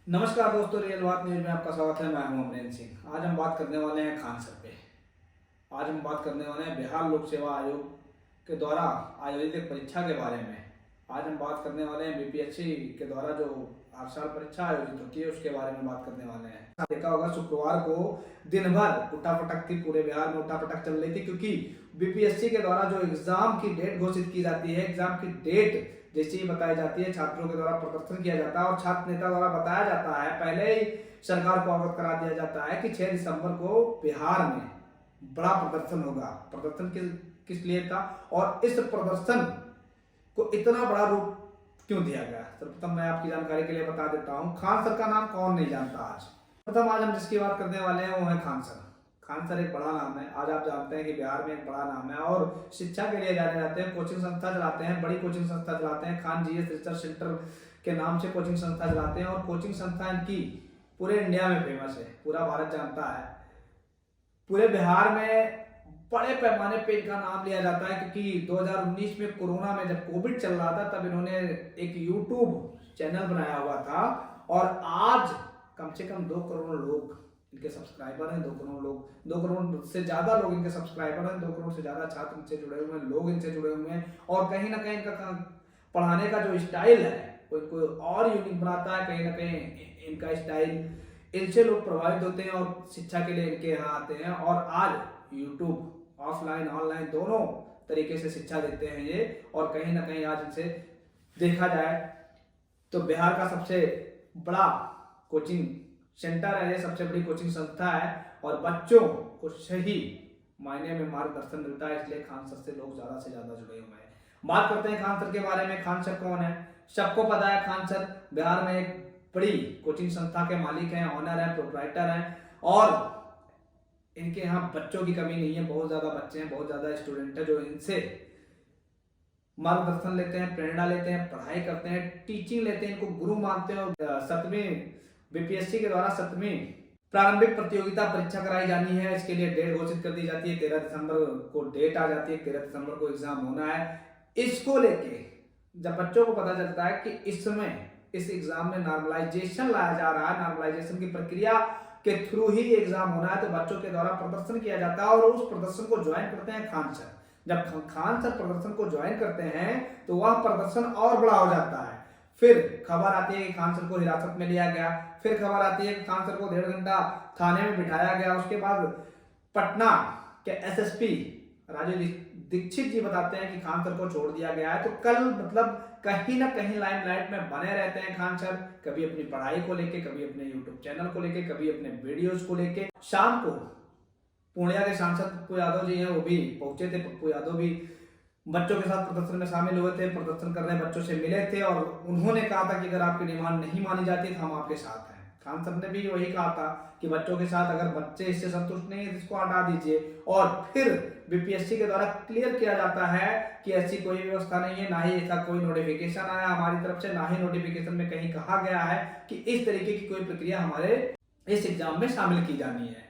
नमस्कार दोस्तों, रियल बात न्यूज में आपका स्वागत है। मैं हूं अमरेंद्र सिंह। आज हम बात करने वाले हैं खान सर पे। आज हम बात करने वाले हैं बिहार लोक सेवा आयोग के द्वारा आयोजित एक परीक्षा के बारे में। आज हम बात करने वाले हैं बीपीएससी के द्वारा जो हर साल परीक्षा आयोजित होती है उसके बारे में बात करने वाले हैं। देखा होगा शुक्रवार को दिन भर उठापटक थी, पूरे बिहार में उठापटक चल रही थी, क्योंकि बीपीएससी के द्वारा जो एग्जाम की डेट घोषित की जाती है, एग्जाम की डेट जैसी ही बताई जाती है, छात्रों के द्वारा प्रदर्शन किया जाता है और छात्र नेता द्वारा बताया जाता है, पहले ही सरकार को अवगत करा दिया जाता है कि 6 दिसंबर को बिहार में बड़ा प्रदर्शन होगा। प्रदर्शन किस लिए था और इस प्रदर्शन को इतना बड़ा रूप क्यों दिया गया। सर्वप्रथम मैं आपकी जानकारी के लिए बता देता हूं, खान सर का नाम कौन नहीं जानता। आज हम जिसकी बात करने वाले हैं वो है खान सर। खान सर एक बड़ा नाम है। आज आप जानते हैं कि बिहार में एक बड़ा नाम है और शिक्षा के लिए जाने जाते हैं। कोचिंग संस्था चलाते हैं, बड़ी कोचिंग संस्था चलाते हैं। खान जीएस रिसर्च सेंटर के नाम से कोचिंग संस्था चलाते हैं और कोचिंग संस्था इनकी पूरे इंडिया में फेमस है, पूरा भारत जानता है। पूरे बिहार में बड़े पैमाने पे इनका नाम लिया जाता है, क्योंकि 2019 में कोरोना में जब कोविड चल रहा था तब इन्होंने एक यूट्यूब चैनल बनाया हुआ था और आज कम से कम 2 करोड़ लोग इनके सब्सक्राइबर हैं। 2 करोड़ लोग, 2 करोड़ से ज्यादा लोग इनके सब्सक्राइबर हैं। 2 करोड़ से ज्यादा छात्र इनसे जुड़े हुए हैं, लोग इनसे जुड़े हुए हैं और कहीं ना कहीं इनका पढ़ाने का जो स्टाइल है वो इनको और यूनिक बनाता है। कहीं ना कहीं इनका स्टाइल, इनसे लोग प्रभावित होते हैं और शिक्षा के लिए इनके यहाँ आते हैं। और आज यूट्यूब ऑफलाइन ऑनलाइन दोनों तरीके से शिक्षा देते हैं ये, और कहीं ना कहीं आज इनसे देखा जाए तो बिहार का सबसे बड़ा कोचिंग सेंटर है, ये सबसे बड़ी कोचिंग संस्था है और बच्चों को सही मायने में मार्गदर्शन मिलता है। इसलिए खान सर से लोग ज्यादा से ज्यादा जुड़े हुए हैं। बात करते हैं खान सर के बारे में। खान सर कौन है? सबको पता है, खान सर बिहार में एक बड़ी कोचिंग संस्था के मालिक हैं, ऑनर है, प्रोप्राइटर हैं और इनके यहाँ बच्चों की कमी नहीं है। बहुत ज्यादा बच्चे हैं, बहुत ज्यादा स्टूडेंट है जो इनसे मार्गदर्शन लेते हैं, प्रेरणा लेते हैं, पढ़ाई करते हैं, टीचिंग लेते हैं, इनको गुरु मानते हैं। 7वीं बीपीएससी के द्वारा 7वीं प्रारंभिक प्रतियोगिता परीक्षा कराई जानी है। इसके लिए डेट घोषित कर दी जाती है। 13 दिसंबर को डेट आ जाती है, 13 दिसंबर को एग्जाम होना है। इसको लेके जब बच्चों को पता चलता है कि इस समय इस एग्जाम में नॉर्मलाइजेशन लाया जा रहा है, नॉर्मलाइजेशन की प्रक्रिया के थ्रू ही एग्जाम होना है, तो बच्चों के द्वारा प्रदर्शन किया जाता है और उस प्रदर्शन को ज्वाइन करते हैं खान सर। जब खान सर प्रदर्शन को ज्वाइन करते हैं तो वह प्रदर्शन और बड़ा हो जाता है। फिर खबर आती है कि खान सर को हिरासत में लिया गया। फिर खबर आती है कि खान सर को 1.5 घंटा थाने में बिठाया गया। उसके बाद पटना के एसएसपी राजू दीक्षित जी बताते हैं कि खान सर को छोड़ दिया गया है। तो कल मतलब कहीं ना कहीं लाइमलाइट में बने रहते हैं खान सर, कभी अपनी पढ़ाई को लेके, कभी अपने यूट्यूब चैनल को लेके, कभी अपने वीडियोज को लेके। शाम को पूर्णिया के सांसद पप्पू यादव जी हैं, वो भी पहुंचे थे। पप्पू यादव भी बच्चों के साथ प्रदर्शन में शामिल हुए थे, प्रदर्शन कर रहे बच्चों से मिले थे और उन्होंने कहा था कि अगर आपकी डिमांड नहीं मानी जाती तो हम आपके साथ हैं। खान सर ने भी वही कहा था कि बच्चों के साथ अगर बच्चे इससे संतुष्ट नहीं है इसको हटा दीजिए। और फिर बीपीएससी के द्वारा क्लियर किया जाता है कि ऐसी कोई व्यवस्था नहीं है, ना ही ऐसा कोई नोटिफिकेशन आया हमारी तरफ से, ना ही नोटिफिकेशन में कहीं कहा गया है कि इस तरीके की कोई प्रक्रिया हमारे इस एग्जाम में शामिल की जानी है।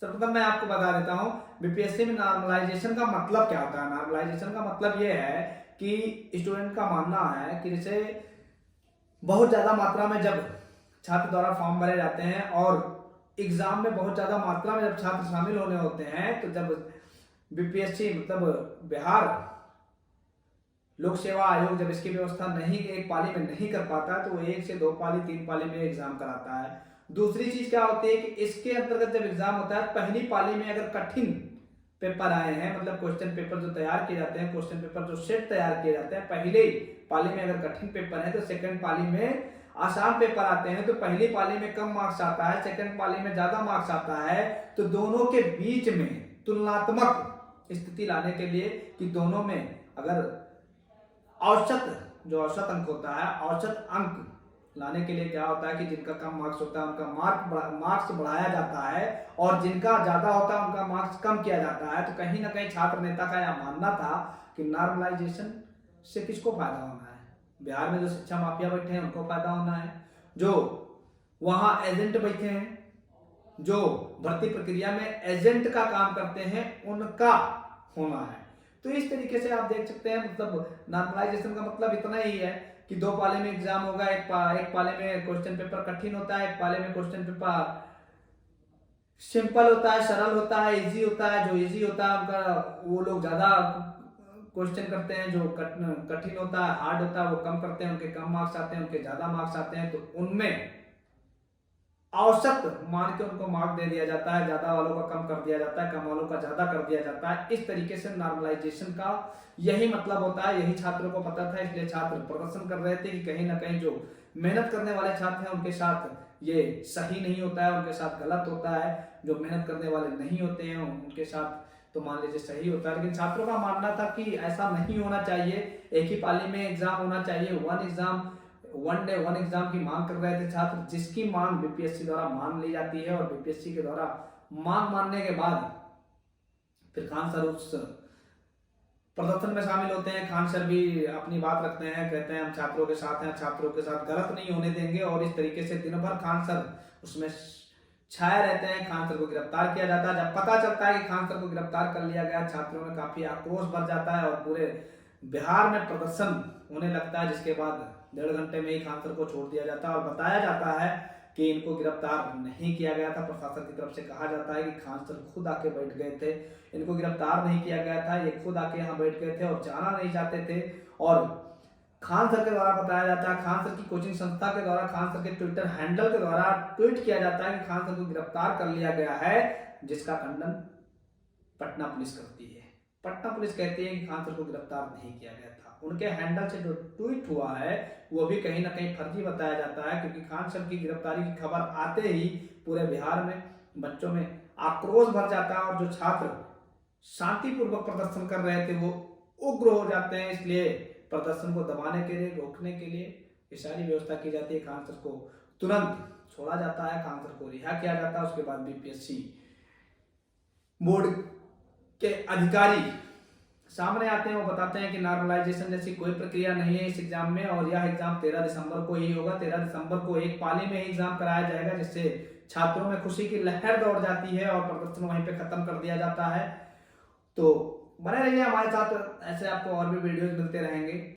सर्वप्रथम मैं आपको बता देता हूं बीपीएससी में नॉर्मलाइजेशन का मतलब क्या होता है। नॉर्मलाइजेशन का मतलब यह है कि स्टूडेंट का मानना है कि जैसे बहुत ज्यादा मात्रा में जब छात्र द्वारा फॉर्म भरे जाते हैं और एग्जाम में बहुत ज्यादा मात्रा में जब छात्र शामिल होने होते हैं, तो जब बीपीएससी मतलब बिहार लोक सेवा आयोग जब इसकी व्यवस्था नहीं एक पाली में नहीं कर पाता तो वो 1 से 2 पाली 3 पाली में एग्जाम कराता है। दूसरी चीज क्या होती है कि इसके अंतर्गत जब एग्जाम होता है, पहली पाली में अगर कठिन पेपर आए हैं, मतलब क्वेश्चन पेपर जो तैयार किए जाते हैं, क्वेश्चन पेपर जो सेट तैयार किए जाते हैं, पहले पाली में अगर कठिन पेपर है तो सेकंड पाली में आसान पेपर आते हैं। तो पहली पाली में कम मार्क्स आता है, सेकंड पाली में ज्यादा मार्क्स आता है। तो दोनों के बीच में तुलनात्मक स्थिति लाने के लिए कि दोनों में अगर औसत जो औसत अंक होता है, औसत अंक लाने के लिए क्या होता है कि जिनका कम मार्क्स होता है उनका मार्क्स बढ़ाया जाता है और जिनका ज्यादा होता है उनका मार्क्स कम किया जाता है। तो कहीं ना कहीं छात्र नेता का यह मानना था कि नॉर्मलाइजेशन से किसको फायदा होना है? बिहार में जो शिक्षा माफिया बैठे हैं उनको फायदा होना है, जो वहां एजेंट बैठे हैं, जो भर्ती प्रक्रिया में एजेंट का काम करते हैं, उनका होना है। तो इस तरीके से आप देख सकते हैं, मतलब नॉर्मलाइजेशन का मतलब इतना ही है कि 2 पाले में एग्जाम होगा, एक पाले में क्वेश्चन पेपर कठिन होता है, एक पाले में क्वेश्चन पेपर सिंपल होता है, सरल होता है, इजी होता है। जो इजी होता है उनका वो लोग ज्यादा क्वेश्चन करते हैं, जो कठिन होता है, हार्ड होता है, वो कम करते हैं, उनके कम मार्क्स आते हैं, उनके ज्यादा मार्क्स आते हैं। तो उनमें औसत मान के उनको मार्क दे दिया जाता है, ज्यादा वालों का कम कर दिया जाता है, कम वालों का ज्यादा कर दिया जाता है। इस तरीके से नॉर्मलाइजेशन का यही मतलब होता है, यही छात्रों को पता था, इसलिए छात्र प्रदर्शन कर रहे थे कि कहीं ना कहीं जो मेहनत करने वाले छात्र हैं उनके साथ ये सही नहीं होता है, उनके साथ गलत होता है। जो मेहनत करने वाले नहीं होते हैं उनके साथ तो मान लीजिए सही होता है। लेकिन छात्रों का मानना था कि ऐसा नहीं होना चाहिए, एक ही पाली में एग्जाम होना चाहिए, वन डे वन एग्जाम की मांग कर रहे थे छात्र, जिसकी मांग बीपीएससी द्वारा मान ली जाती है। और बीपीएससी के द्वारा मांग मानने के बाद फिर खान सर उस प्रदर्शन में शामिल होते हैं। खान सर भी अपनी बात रखते हैं, कहते हैं हम छात्रों के साथ हैं, छात्रों के साथ गलत नहीं होने देंगे। और इस तरीके से दिन भर खान सर उसमें छाए रहते हैं। खान सर को गिरफ्तार किया जाता है। जब पता चलता है कि खान सर को गिरफ्तार कर लिया गया, छात्रों में काफी आक्रोश भर जाता है और पूरे बिहार में प्रदर्शन होने लगता है, जिसके बाद 1.5 घंटे में ही खान सर को छोड़ दिया जाता है। और बताया जाता है कि इनको गिरफ्तार नहीं किया गया था, प्रशासन की तरफ से कहा जाता है कि खान सर खुद आके बैठ गए थे, इनको गिरफ्तार नहीं किया गया था, ये खुद आके यहाँ बैठ गए थे और जाना नहीं चाहते थे। और खान सर के द्वारा बताया जाता है, खान सर की कोचिंग संस्था के द्वारा, खान सर के ट्विटर हैंडल के द्वारा ट्वीट किया जाता है कि खान सर को गिरफ्तार कर लिया गया है, जिसका खंडन पटना पुलिस करती है। पटना पुलिस कहती है कि खान सर को गिरफ्तार नहीं किया गया था। उनके हैंडल से जो ट्वीट हुआ है वो भी कहीं ना कहीं फर्जी बताया जाता है, क्योंकि खान सर की गिरफ्तारी की खबर आते ही पूरे बिहार में बच्चों में आक्रोश भर जाता है और जो छात्र शांतिपूर्वक प्रदर्शन कर रहे थे वो उग्र हो जाते हैं। इसलिए प्रदर्शन को दबाने के लिए, रोकने के लिए ये सारी व्यवस्था की जाती है। खान सर को तुरंत छोड़ा जाता है, खान सर को रिहा किया जाता है। उसके बाद बीपीएससी बोर्ड के अधिकारी सामने आते हैं, वो बताते हैं कि नॉर्मलाइजेशन जैसी कोई प्रक्रिया नहीं है इस एग्जाम में, और यह एग्जाम 13 दिसंबर को ही होगा। 13 दिसंबर को एक पाली में एग्जाम कराया जाएगा, जिससे छात्रों में खुशी की लहर दौड़ जाती है और प्रदर्शन वहीं पे खत्म कर दिया जाता है। तो बने रहिए हमारे साथ, ऐसे आपको और भी वीडियोस मिलते रहेंगे।